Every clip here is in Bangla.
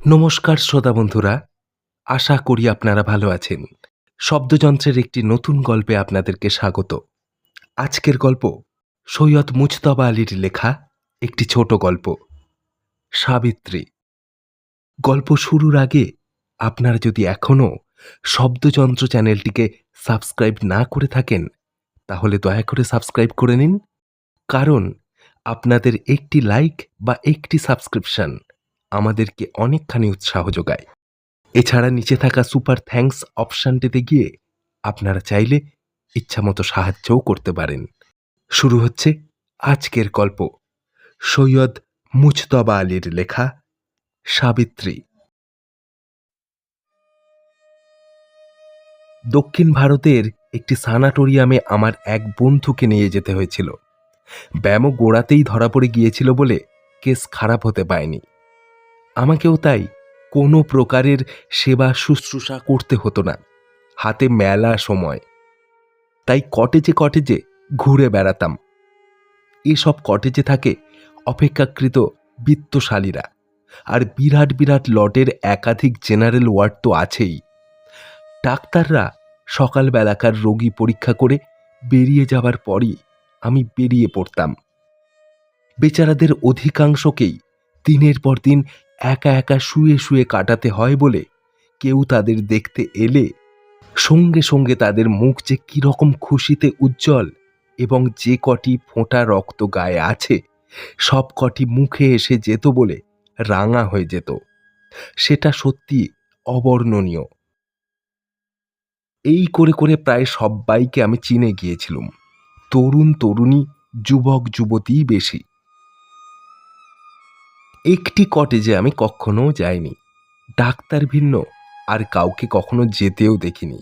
নমস্কার শ্রোতা বন্ধুরা, আশা করি আপনারা ভালো আছেন। শব্দযন্ত্রের একটি নতুন গল্পে আপনাদেরকে স্বাগত। আজকের গল্প সৈয়দ মুজতবা আলীর লেখা একটি ছোট গল্প, সাবিত্রী। গল্প শুরুর আগে আপনারা যদি এখনও শব্দযন্ত্র চ্যানেলটিকে সাবস্ক্রাইব না করে থাকেন, তাহলে দয়া করে সাবস্ক্রাইব করে নিন। কারণ আপনাদের একটি লাইক বা একটি সাবস্ক্রিপশন আমাদেরকে অনেকখানি উৎসাহ যোগায়। এছাড়া নিচে থাকা সুপার থ্যাঙ্কস অপশানটিতে গিয়ে আপনারা চাইলে ইচ্ছামতো সাহায্যও করতে পারেন। শুরু হচ্ছে আজকের গল্প, সৈয়দ মুজতবা আলীর লেখা সাবিত্রী। দক্ষিণ ভারতের একটি সানাটোরিয়ামে আমার এক বন্ধুকে নিয়ে যেতে হয়েছিল। ব্যায়ামও গোড়াতেই ধরা পড়ে গিয়েছিল বলে কেস খারাপ হতে পায়নি। আমাকেও তাই কোনো প্রকারের সেবা শুশ্রূষা করতে হতো না, হাতে মেলা সময়। তাই কটেজে কটেজে ঘুরে বেড়াতাম। এসব কটেজে থাকে অপেক্ষাকৃত বিত্তশালীরা, আর বিরাট বিরাট লটের একাধিক জেনারেল ওয়ার্ড তো আছেই। ডাক্তাররা সকালবেলাকার রোগী পরীক্ষা করে বেরিয়ে যাবার পরই আমি বেরিয়ে পড়তাম। বেচারাদের অধিকাংশকেই দিনের পর দিন একা একা শুয়ে শুয়ে কাটাতে হয় বলে কেউ তাদের দেখতে এলে সঙ্গে সঙ্গে তাদের মুখ যে কীরকম খুশিতে উজ্জ্বল, এবং যে কটি ফোঁটা রক্ত গায়ে আছে সব কটি মুখে এসে যেত বলে রাঙা হয়ে যেত। সেটা সত্যি অবর্ণনীয়। এই করে করে প্রায় সব্বাইকে আমি চিনে গিয়েছিলাম, তরুণ তরুণী, যুবক যুবতী বেশি। একটি কটেজে আমি কখনো যাইনি, ডাক্তার ভিন্ন আর কাউকে কখনো যেতেও দেখিনি।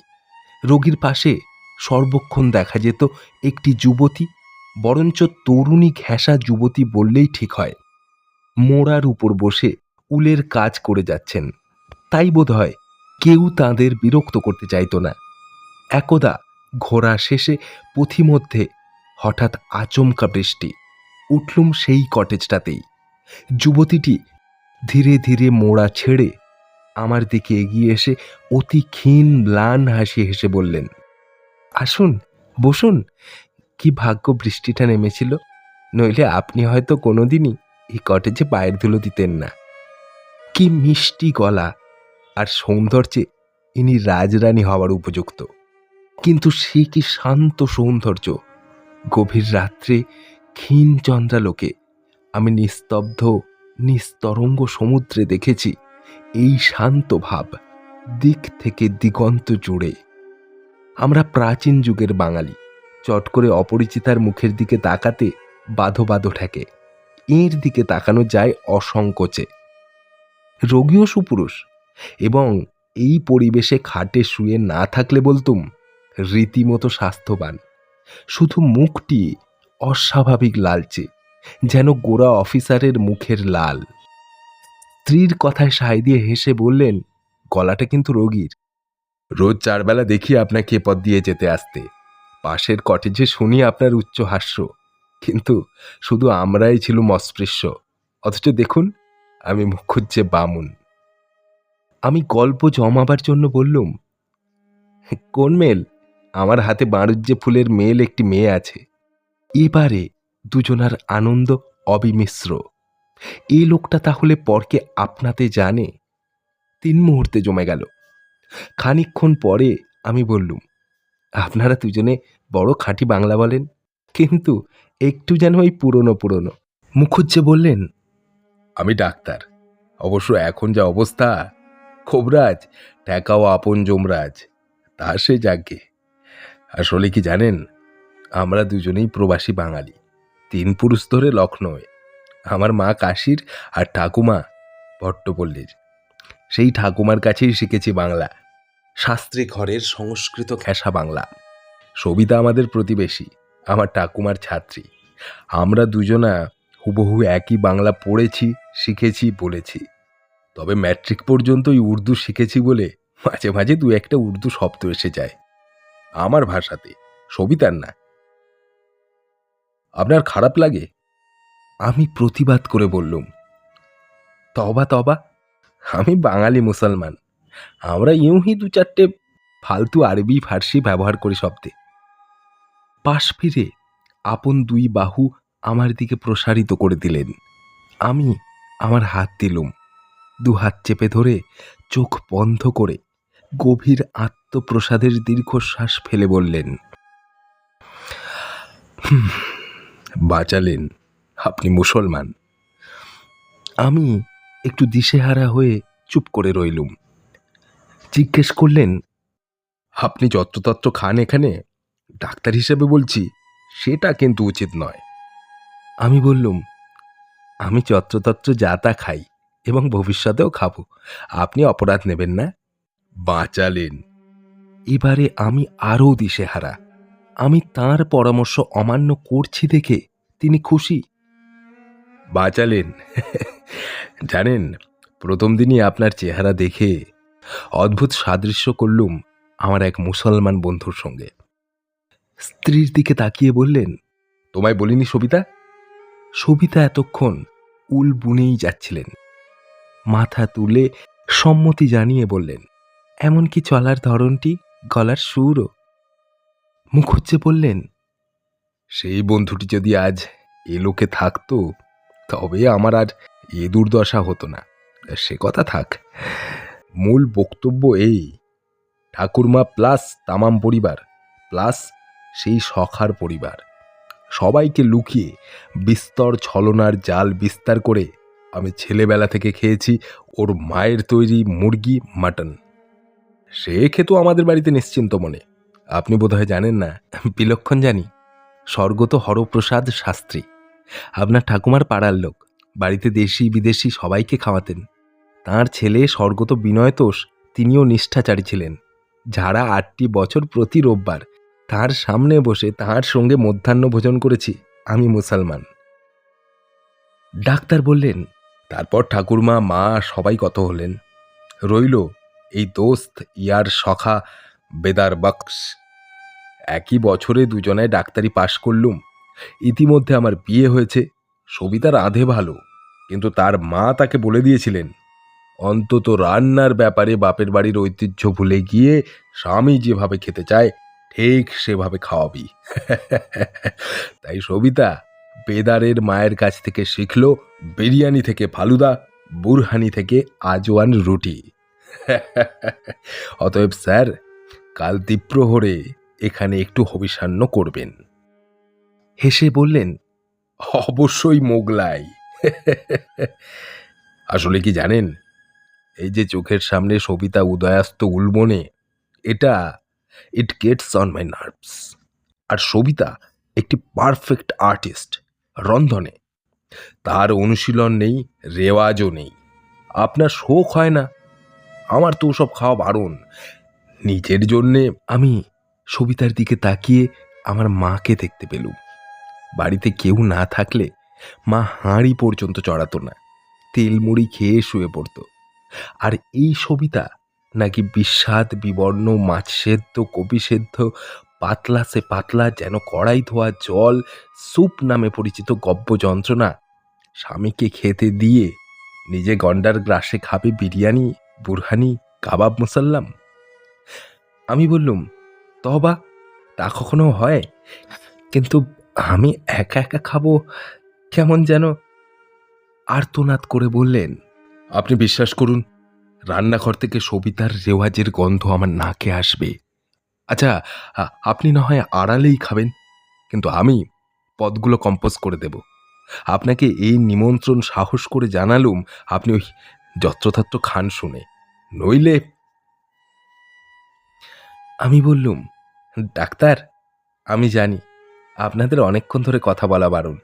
রোগীর পাশে সর্বক্ষণ দেখা যেত একটি যুবতী, বরঞ্চ তরুণী ঘেঁষা যুবতী বললেই ঠিক হয়। মোড়ার উপর বসে উলের কাজ করে যাচ্ছেন, তাই বোধ হয় কেউ তাঁদের বিরক্ত করতে চাইত না। একদা ঘোরা শেষে পথিমধ্যে হঠাৎ আচমকা বৃষ্টি। উঠলুম সেই কটেজটাতেই। যুবতীটি ধীরে ধীরে মোড়া ছেড়ে আমার দিকে এগিয়ে এসে অতি ক্ষীণ ম্লান হাসি হেসে বললেন, আসুন, বসুন। কি ভাগ্য বৃষ্টিটা নেমেছিল, নইলে আপনি হয়তো কোনোদিনই এই কটেজে পায়ের ধুলো দিতেন না। কি মিষ্টি গলা আর সৌন্দর্যে ইনি রাজরানী হওয়ার উপযুক্ত। কিন্তু সে কি শান্ত সৌন্দর্য! গভীর রাত্রে ক্ষীণ চন্দ্রালোকে আমি নিস্তব্ধ নিস্তরঙ্গ সমুদ্রে দেখেছি এই শান্ত ভাব দিক থেকে দিগন্ত জুড়ে। আমরা প্রাচীন যুগের বাঙালি, চট করে অপরিচিতার মুখের দিকে তাকাতে বাধো বাধো ঠেকে। এর দিকে তাকানো যায় অসংকোচে। রোগীও সুপুরুষ, এবং এই পরিবেশে খাটে শুয়ে না থাকলে বলতুম রীতিমতো স্বাস্থ্যবান। শুধু মুখটি অস্বাভাবিক লালচে, যেন গোরা অফিসারের মুখের লাল। স্ত্রীর কথায় সায় দিয়ে হেসে বললেন, গলাটা কিন্তু রোগীর। রোজ চারবেলা দেখি আপনাকে এ পথ দিয়ে যেতে আসতে। পাশের কটেজে শুনি আপনার উচ্চ হাস্য, কিন্তু শুধু আমরাই ছিলুম অস্পৃশ্য। অথচ দেখুন, আমি মুখুজ্জে বামুন। আমি গল্প জমাবার জন্য বললুম, কোন মেল? আমার হাতে বাঁড়ুজ্যে ফুলের মেল একটি মেয়ে আছে। এবারে দুজনার আনন্দ অবিমিশ্র। এই লোকটা তাহলে পরকে আপনাতে জানে। 3 মুহূর্তে জমে গেল। খানিকক্ষণ পরে আমি বললুম, আপনারা দুজনে বড় খাঁটি বাংলা বলেন, কিন্তু একটু যেন ওই পুরনো পুরনো। মুখুজ্জে বললেন, আমি ডাক্তার, অবশ্য এখন যা অবস্থা, খোবরাজ ঠেকাও আপন যমরাজ, তা সে যাকে। আসলে কি জানেন, আমরা দুজনেই প্রবাসী বাঙালি, 3 পুরুষ ধরে লখনৌয়ে। আমার মা কাশীর আর ঠাকুমা ভট্টপল্লীর। সেই ঠাকুমার কাছেই শিখেছি বাংলা, শাস্ত্রী ঘরের সংস্কৃত ঘেঁষা বাংলা। সবিতা আমাদের প্রতিবেশী, আমার ঠাকুমার ছাত্রী। আমরা দুজনা হুবহু একই বাংলা পড়েছি, শিখেছি, বলেছি। তবে ম্যাট্রিক পর্যন্তই উর্দু শিখেছি বলে মাঝে মাঝে 2-1টা উর্দু শব্দ এসে যায় আমার ভাষাতে, সবিতার না। আপনার খারাপ লাগে? আমি প্রতিবাদ করে বললুম, তবা তবা, আমি বাঙালি মুসলমান, আমরা ইউঁহি দু চারটে ফালতু আরবি ফার্সি ব্যবহার করি শব্দে। পাশ ফিরে আপন দুই বাহু আমার দিকে প্রসারিত করে দিলেন। আমি আমার হাত দিলুম। দু হাত চেপে ধরে চোখ বন্ধ করে গভীর আত্মপ্রসাদের দীর্ঘশ্বাস ফেলে বললেন, বাঁচালেন, আপনি মুসলমান। আমি একটু দিশেহারা হয়ে চুপ করে রইলুম। জিজ্ঞেস করলেন, আপনি যত্রতত্র খান এখানে? ডাক্তার হিসেবে বলছি, সেটা কিন্তু উচিত নয়। আমি বললুম, আমি যত্রতত্র যা তা খাই এবং ভবিষ্যতেও খাবো, আপনি অপরাধ নেবেন না। বাঁচালেন। এবারে আমি আরও দিশেহারা। আমি তাঁর পরামর্শ অমান্য করছি দেখে তিনি খুশি। বাঁচালেন। জানেন, প্রথম দিনই আপনার চেহারা দেখে অদ্ভুত সাদৃশ্য করলুম আমার এক মুসলমান বন্ধুর সঙ্গে। স্ত্রীর দিকে তাকিয়ে বললেন, তোমায় বলিনি সবিতা? সবিতা এতক্ষণ উল বুনেই যাচ্ছিলেন। মাথা তুলে সম্মতি জানিয়ে বললেন, এমনকি চলার ধরনটি, গলার সুরও। মুখ হচ্ছে বললেন, সেই বন্ধুটি যদি আজ এ লোকে থাকতো তবে আমার আর এ দুর্দশা হতো না। সে কথা থাক, মূল বক্তব্য এই, ঠাকুরমা প্লাস তামাম পরিবার প্লাস সেই সখার পরিবার সবাইকে লুকিয়ে বিস্তর ছলনার জাল বিস্তার করে আমি ছেলেবেলা থেকে খেয়েছি ওর মায়ের তৈরি মুরগি মাটন। সে খেত আমাদের বাড়িতে নিশ্চিন্ত মনে। আপনি বোধহয় জানেন না, বিলক্ষণ জানি। স্বর্গত হরপ্রসাদ শাস্ত্রী আপনার ঠাকুমার পাড়ার লোক, বাড়িতে দেশি বিদেশি সবাইকে খাওয়াতেন। তাঁর ছেলে স্বর্গত বিনয়তোষ, তিনিও নিষ্ঠাচারী ছিলেন। যারা 8টি বছর প্রতি রোববার তাঁর সামনে বসে তাঁর সঙ্গে মধ্যাহ্ন ভোজন করেছি আমি মুসলমান। ডাক্তার বললেন, তারপর ঠাকুরমা মা সবাই কত হলেন। রইল এই দোস্ত ইয়ার সখা বেদার বক্স। একই বছরে দুজনায় ডাক্তারি পাশ করলুম। ইতিমধ্যে আমার বিয়ে হয়েছে। সবিতার আধে ভালো, কিন্তু তার মা তাকে বলে দিয়েছিলেন, অন্তত রান্নার ব্যাপারে বাপের বাড়ির ঐতিহ্য ভুলে গিয়ে স্বামী যেভাবে খেতে চায় ঠিক সেভাবে খাওয়াবি। তাই সবিতা বেদারের মায়ের কাছ থেকে শিখল বিরিয়ানি থেকে ফালুদা, বুরহানি থেকে আজওয়ান রুটি। অতএব স্যার, কাল দ্বীপ্রহরে এখানে একটু হবিষান্ন করবেন। হেসে বললেন, অবশ্যই মোগলাই। আসলে কি জানেন, এই যে চোখের সামনে সবিতা উদয়াস্ত উলবনে, it gets on my nerves. আর সবিতা একটি পারফেক্ট আর্টিস্ট রন্ধনে। তার অনুশীলন নেই, রেওয়াজও নেই। আপনার শোক হয় না, আমার তো ওসব খাওয়া বারণ। নিজের জন্যে। আমি সবিতার দিকে তাকিয়ে আমার মাকে দেখতে পেলুম। বাড়িতে কেউ না থাকলে মা হাঁড়ি পর্যন্ত চড়াতো না, তেলমুড়ি খেয়ে শুয়ে পড়ত। আর এই সবিতা নাকি বিস্বাদ বিবর্ণ মাছ সেদ্ধ, কপি সেদ্ধ, পাতলা সে পাতলা যেন কড়াই ধোয়া জল স্যুপ নামে পরিচিত গব্য যন্ত্রণা স্বামীকে খেতে দিয়ে নিজে গন্ডার গ্রাসে খাবে বিরিয়ানি, বুরহানি, কাবাব, মুসাল্লাম। আমি বললুম, তবা তা কখনো হয়? কিন্তু আমি একা একা খাবো কেমন যেন। আর্তনাদ করে বললেন, আপনি বিশ্বাস করুন, রান্নাঘর থেকে সবিতার রেওয়াজের গন্ধ আমার নাকে আসবে। আচ্ছা, আপনি না হয় আড়ালেই খাবেন, কিন্তু আমি পদগুলো কম্পোজ করে দেব। আপনাকে এই নিমন্ত্রণ সাহস করে জানালুম, আপনি ওই যত্রতত্র খান শুনে, নইলে। আমি বললুম, ডাক্তার, আমি জানি আপনাদের অনেকক্ষণ ধরে কথা বলা বারণ।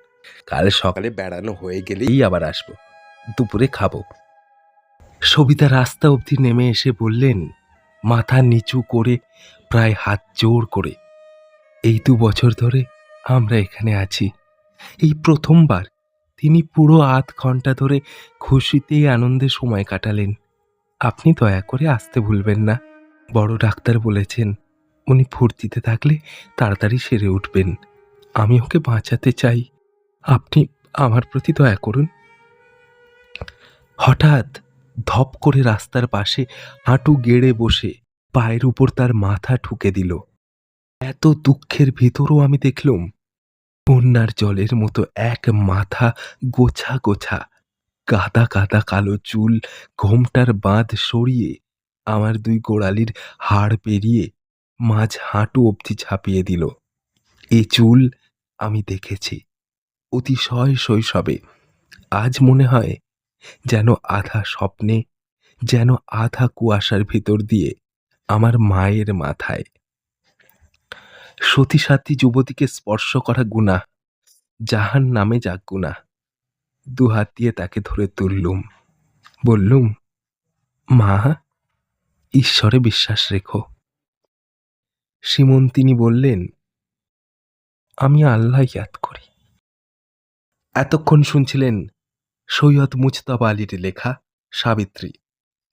কাল সকালে বেড়ানো হয়ে গেলেই আবার আসবো, দুপুরে খাবো। সবিতা রাস্তা অবধি নেমে এসে বললেন, মাথা নিচু করে, প্রায় হাত জোড় করে, এই 2 বছর ধরে আমরা এখানে আছি। এই প্রথমবার তিনি পুরো আধ ঘন্টা ধরে খুশিতেই আনন্দে সময় কাটালেন। আপনি দয়া করে আসতে ভুলবেন না। বড় ডাক্তার বলেছেন, উনি ফুর্তিতে থাকলে তাড়াতাড়ি সেরে উঠবেন। আমি ওকে বাঁচাতে চাই, আপনি আমার প্রতি দয়া করুন। হঠাৎ ধপ করে রাস্তার পাশে হাঁটু গেড়ে বসে পায়ের উপর তার মাথা ঠুকে দিল। এত দুঃখের ভিতরও আমি দেখলুম বন্যার জলের মতো এক মাথা, গোছা গোছা কাদা কাদা কালো চুল ঘোমটার বাঁধ সরিয়ে আমার দুই গোড়ালির হাড় পেরিয়ে মাঝ হাঁটু অবধি ঝাঁপিয়ে দিল। এ চুল আমি দেখেছি অতিশয় শৈশবে। আজ মনে হয় যেন আধা স্বপ্নে, যেন আধা কুয়াশার ভিতর দিয়ে আমার মায়ের মাথায়। সতী যুবতীকে স্পর্শ করা গুনাহ, জাহান্নামে যাক গুনাহ। দুহাত দিয়ে তাকে ধরে তুললুম, বললুম, মা, ঈশ্বরে বিশ্বাস রেখো। সীমন্তিনী বললেন, আমি আল্লাহ ইয়াদ করি। এতক্ষণ শুনছিলেন সৈয়দ মুজতবা আলীর লেখা সাবিত্রী।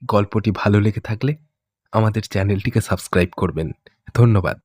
গল্পটি ভালো লেগে থাকলে আমাদের চ্যানেলটিকে সাবস্ক্রাইব করবেন। ধন্যবাদ।